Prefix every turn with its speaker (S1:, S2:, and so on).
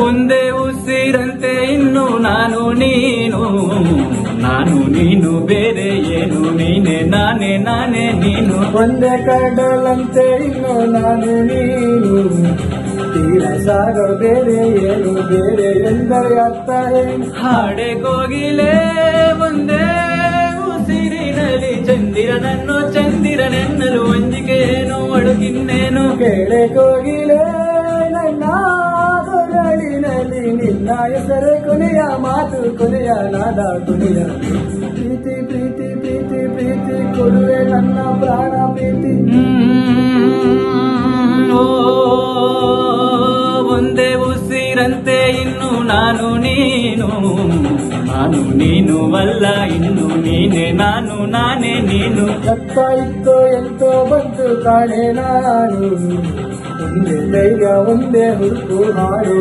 S1: ಒಂದೇ ಉಸಿರಂತೆ ಇನ್ನು ನಾನು ನೀನು ಬೇರೆ ಏನು ನೀನೆ ನಾನೇ ನೀನು.
S2: ಒಂದೇ ಕಡಲಂತೆ ಇನ್ನು ನಾನು ನೀನು ತೀರ ಸಾಗ ಬೇರೆ ಏನು ಬೇರೆ ಎಂದರೆ ಅರ್ಥ ಏನು.
S1: ಹಾಡೆ ಕೋಗಿಲೆ ಒಂದೇ ಉಸಿರಿನಲ್ಲಿ ಚಂದಿರನೆನ್ನಲು ಅಂಜಿಕೆಯೇನು ಅಳುಗಿನ್ನೇನು.
S2: ಕೇಳೆ ಕೋಗಿಲೆ ನನ್ನ ಕೊರಳಿನಲ್ಲಿ ನಿನ್ನ ಹೆಸರೇ ಕೊನೆಯ ಮಾತು ಕೊನೆಯ ನಾದ ಕೊನೆಯ. ಪ್ರೀತಿ ಪ್ರೀತಿ ಪ್ರೀತಿ ಪ್ರೀತಿ ಕೊಡುವೆ ನನ್ನ ಪ್ರಾಣ ಪ್ರೀತಿ.
S1: ಒಂದೇ ಉಸಿರಂತೆ ಇನ್ನು ನಾನು ನೀನು ಇನ್ನು ನೀನೆ ನಾನೇ ನೀನು.
S2: ರಕ್ತ ಇತ್ತೋ ಎಂತೋ ಬಂತು ಕಾಣೆ ನಾನು ಒಂದೇ ಧೈರ್ಯ ಒಂದೇ ಹುಡುಕು ಹಾಡು.